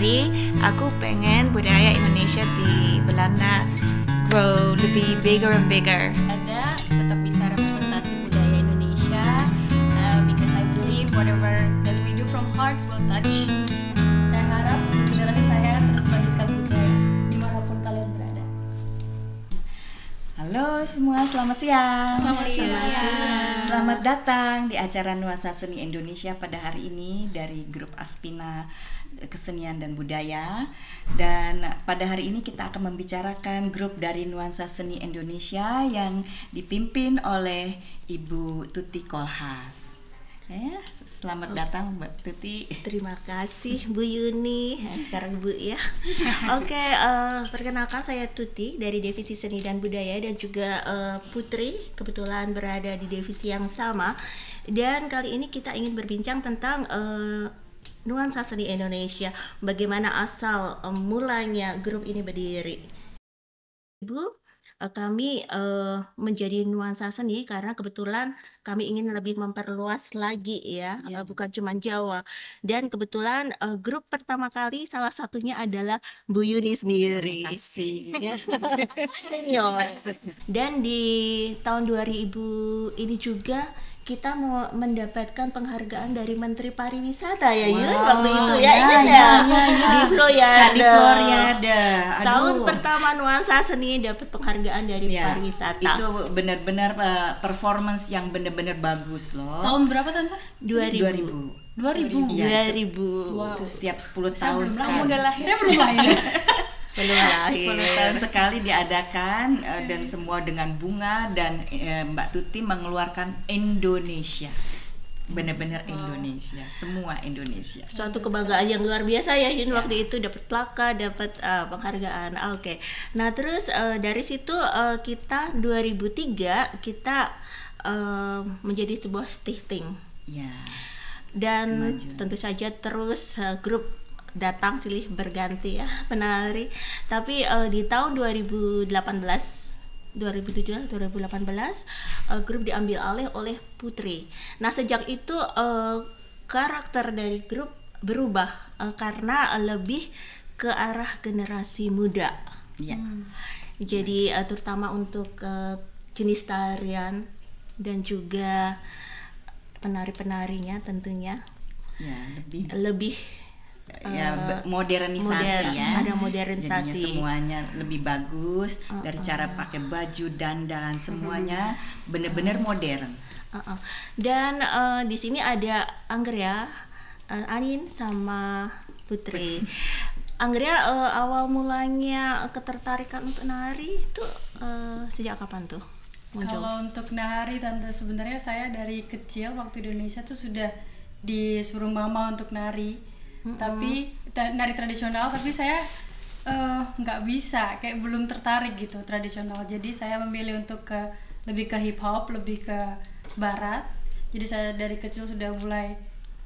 Penari, aku pengen budaya Indonesia di Belanda grow lebih bigger and bigger. Ada tetap bisa representasi budaya Indonesia, because I believe whatever that we do from hearts will touch. Saya harap untuk generasi saya terus melanjutkan budaya dimanapun kalian berada. Halo semua, selamat siang. Selamat siang. Selamat datang di acara Nuansa Seni Indonesia pada hari ini dari grup Aspina Kesenian dan Budaya. Dan pada hari ini kita akan membicarakan grup dari Nuansa Seni Indonesia yang dipimpin oleh Ibu Tuti Kolhas. Selamat datang Mbak Tuti. Terima kasih Bu Yuni. Sekarang Bu ya. Oke, perkenalkan saya Tuti dari Divisi Seni dan Budaya dan juga Putri kebetulan berada di divisi yang sama. Dan kali ini kita ingin berbincang tentang Nuansa Seni Indonesia. Bagaimana asal mulanya grup ini berdiri. Ibu, kami menjadi Nuansa Seni karena kebetulan kami ingin lebih memperluas lagi ya, bukan cuma Jawa. Dan kebetulan grup pertama kali salah satunya adalah Bu Yuni sendiri. Ya. Dan di tahun 2000 ini juga kita mau mendapatkan penghargaan dari Menteri Pariwisata ya Yun waktu itu ya, ingat ya, di Floriada. Tahun pertama Nuansa Seni dapat penghargaan dari pariwisata. Itu benar-benar performance yang benar-benar bagus loh. Tahun berapa Tante? 2000. 2000. Ya, 2000. Wow. Itu setiap 10 tahun sekali. Kamu udah lahir? Saya belum lahir. Belum lahir. 10 tahun sekali diadakan dan semua dengan bunga dan Mbak Tuti mengeluarkan Indonesia. Benar-benar Indonesia, semua Indonesia. Suatu kebanggaan yang luar biasa ya Yun waktu itu dapat plakat, dapat penghargaan. Oke. Nah, terus dari situ kita 2003 kita menjadi sebuah stifting. Ya. Dan Kemajuan. tentu saja terus grup datang silih berganti ya penari. Tapi di tahun 2018 grup diambil alih oleh Putri. Nah, sejak itu karakter dari grup berubah karena lebih ke arah generasi muda. Ya. Jadi terutama untuk jenis tarian dan juga penari-penarinya tentunya Ya, lebih modernisasi ya. ada modernisasi. Jadinya semuanya lebih bagus dari cara pakai baju, dandan, semuanya benar-benar modern. Dan di sini ada Anggria, Anin sama Putri. Anggria, awal mulanya ketertarikan untuk nari itu sejak kapan tuh muncul? Kalau untuk nari Tante, sebenarnya saya dari kecil waktu di Indonesia tuh sudah disuruh mama untuk nari. Tapi nari tradisional, tapi saya nggak bisa, kayak belum tertarik gitu tradisional. Jadi saya memilih untuk lebih ke hip hop, lebih ke barat. Jadi saya dari kecil sudah mulai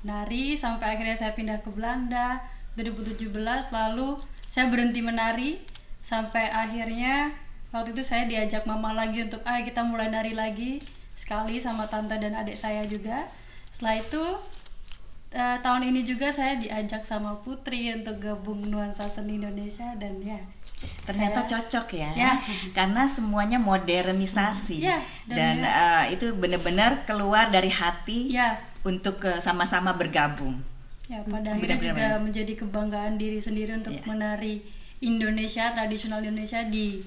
nari sampai akhirnya saya pindah ke Belanda 2017. Lalu saya berhenti menari sampai akhirnya waktu itu saya diajak mama lagi untuk ayo kita mulai nari lagi sekali sama tante dan adik saya juga. Setelah itu tahun ini juga saya diajak sama Putri untuk gabung Nuansa Seni Indonesia dan ya Ternyata cocok ya, karena semuanya modernisasi dan itu benar-benar keluar dari hati untuk sama-sama bergabung. Ya, pada akhirnya juga menjadi kebanggaan diri sendiri untuk menari Indonesia, tradisional Indonesia di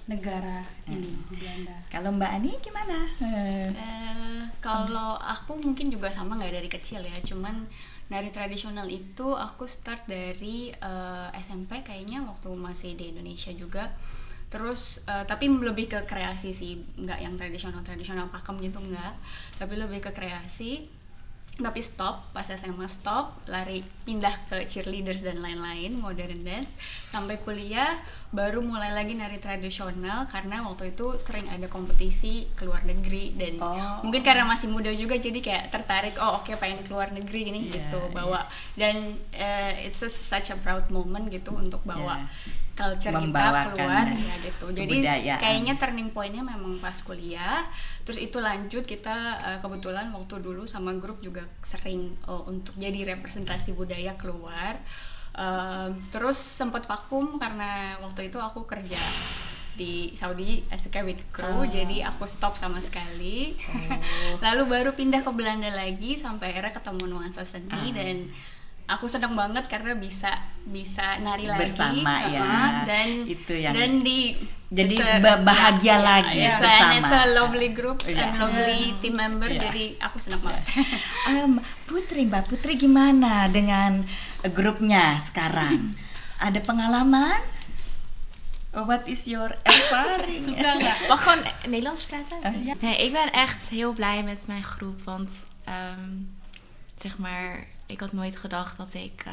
negara ini di Belanda. Kalau Mbak Ani gimana? Kalau aku mungkin juga sama, nggak dari kecil ya, cuman nari tradisional itu aku start dari SMP kayaknya waktu masih di Indonesia juga. Terus tapi lebih ke kreasi sih, nggak yang tradisional pakem gitu, nggak, tapi lebih ke kreasi. Tapi stop, pas SMA stop, lari pindah ke cheerleaders dan lain-lain, modern dance. Sampai kuliah baru mulai lagi nari tradisional karena waktu itu sering ada kompetisi ke luar negeri dan mungkin karena masih muda juga jadi kayak tertarik, oke, pengen ke luar negeri gini gitu, bawa. Dan it's such a proud moment gitu untuk bawa culture kita keluar ya gitu. Jadi kayaknya turning pointnya memang pas kuliah. Terus itu lanjut kita kebetulan waktu dulu sama grup juga sering untuk jadi representasi budaya keluar. Terus sempat vakum karena waktu itu aku kerja di Saudi as a cabin crew, jadi aku stop sama sekali. Lalu baru pindah ke Belanda lagi sampai akhirnya ketemu Nuansa Seni dan aku senang banget karena bisa nari lagi bersama ya. Dan itu yang dan jadi bahagia lagi bersama. It's a lovely group and lovely team member, jadi aku senang banget. Mbak Putri gimana dengan grupnya sekarang? Ada pengalaman? What is your ervaring? Mag gewoon Nederlands praten? Nee, ik ben echt heel blij met mijn groep. Want zeg maar, ik had nooit gedacht dat ik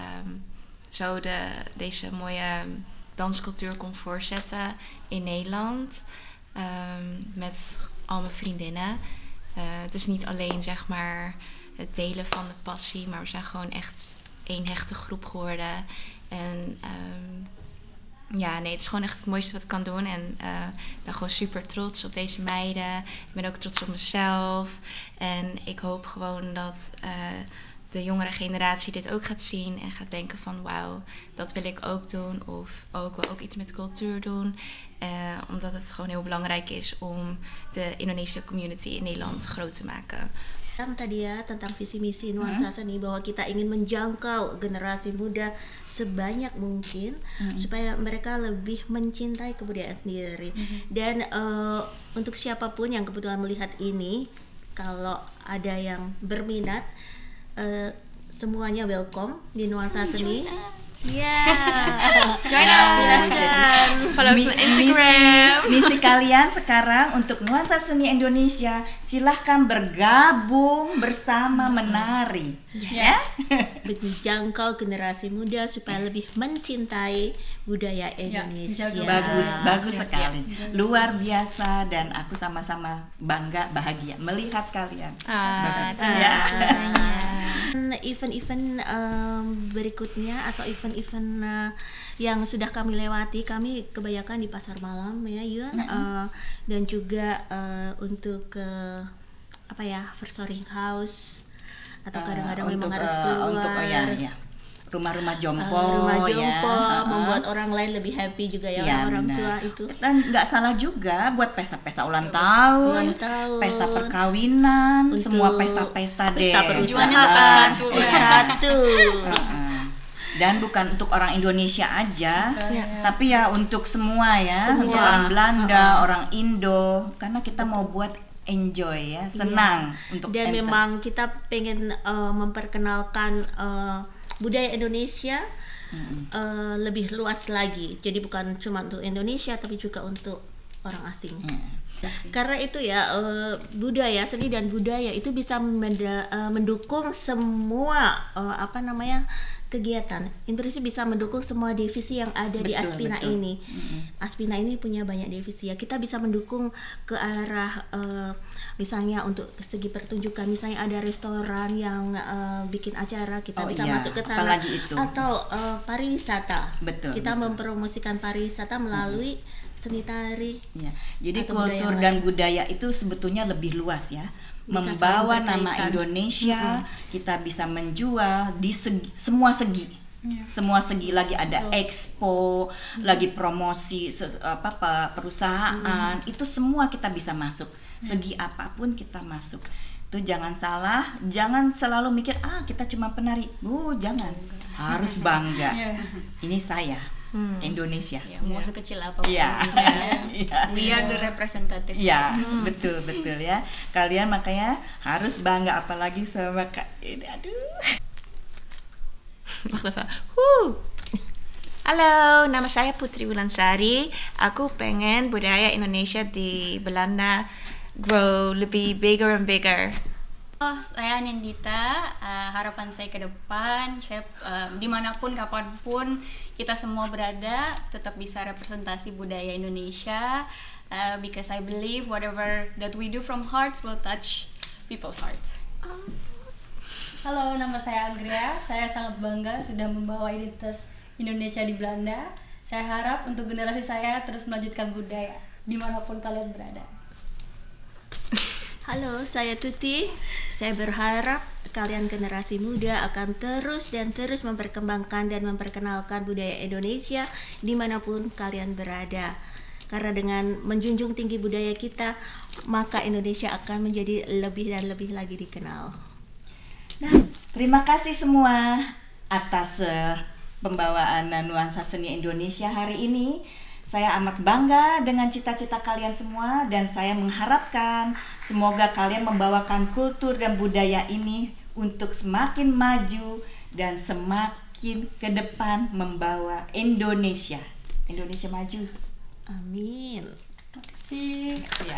zo deze mooie danscultuur kon voortzetten in Nederland. Met al mijn vriendinnen. Het is niet alleen zeg maar het delen van de passie, maar we zijn gewoon echt één hechte groep geworden. En ja, nee, het is gewoon echt het mooiste wat ik kan doen. En ik ben gewoon super trots op deze meiden. Ik ben ook trots op mezelf. En ik hoop gewoon dat de jongere generatie dit ook gaat zien en gaat denken van wauw, dat wil ik ook doen. Of ik wil ook iets met cultuur doen. Omdat het gewoon heel belangrijk is om de Indonesische community in Nederland groot te maken. Tadi ya tentang visi misi Nuansa Seni bahwa kita ingin menjangkau generasi muda sebanyak mungkin supaya mereka lebih mencintai kebudayaan sendiri. Dan untuk siapapun yang kebetulan melihat ini, kalau ada yang berminat, semuanya welcome di Nuansa Seni. Join us. Follow us on Instagram. Misi kalian sekarang untuk Nuansa Seni Indonesia, silahkan bergabung bersama menari, ya. Menjangkau generasi muda supaya lebih mencintai budaya Indonesia. Bagus sekali, luar biasa, dan aku sama-sama bangga, bahagia melihat kalian. Event-event berikutnya atau event-event yang sudah kami lewati, kami kebanyakan di pasar malam ya Yun, dan juga untuk apa ya, Versoring House, atau kadang-kadang memang harus keluar untuk rumah-rumah jompo, membuat orang lain lebih happy juga ya, orang tua itu. Dan nggak salah juga buat pesta-pesta ulang tahun, pesta perkawinan, semua pesta-pesta deh. Tujuannya tetap satu. Dan bukan untuk orang Indonesia aja, tapi ya untuk semua ya, untuk orang Belanda, orang Indo, karena kita mau buat enjoy ya, senang untuk dan memang kita pengen memperkenalkan budaya Indonesia lebih luas lagi. Jadi bukan cuma untuk Indonesia tapi juga untuk orang asing. Karena itu ya, budaya, seni dan budaya itu bisa mendukung semua kegiatan. Indonesia bisa mendukung semua divisi yang ada di Aspina ini. Aspina ini punya banyak divisi ya. Kita bisa mendukung ke arah misalnya untuk segi pertunjukan, misalnya ada restoran yang bikin acara, kita bisa masuk ke sana. Atau pariwisata. Kita mempromosikan pariwisata melalui seni tari. Jadi kultur dan budaya itu sebetulnya lebih luas ya. Membawa nama Indonesia, kita bisa menjual di semua segi. Semua segi, lagi ada expo, lagi promosi perusahaan, itu semua kita bisa masuk. Segi apapun kita masuk. Itu jangan salah, jangan selalu mikir kita cuma penari. Jangan. Harus bangga. Ini saya. Indonesia. Mau sekecil apapun. We are the representative. Betul ya. Kalian makanya harus bangga, apalagi sama Kak ini. Wacht even. Halo, nama saya Putri Wulansari. Aku pengen budaya Indonesia di Belanda grow lebih bigger and bigger. Saya Nindita, harapan saya ke depan, saya dimanapun, kapanpun kita semua berada, tetap bisa representasi budaya Indonesia, because I believe whatever that we do from hearts will touch people's hearts. Halo, nama saya Angria, saya sangat bangga sudah membawa identitas Indonesia di Belanda. Saya harap untuk generasi saya terus melanjutkan budaya, dimanapun kalian berada. Halo, saya Tuti. Saya berharap kalian generasi muda akan terus dan terus memperkembangkan dan memperkenalkan budaya Indonesia dimanapun kalian berada. Karena dengan menjunjung tinggi budaya kita, maka Indonesia akan menjadi lebih dan lebih lagi dikenal. Nah, terima kasih semua atas pembawaan nuansa seni Indonesia hari ini. Saya amat bangga dengan cita-cita kalian semua dan saya mengharapkan semoga kalian membawakan kultur dan budaya ini untuk semakin maju dan semakin ke depan membawa Indonesia maju. Amin. Terima kasih. Ya.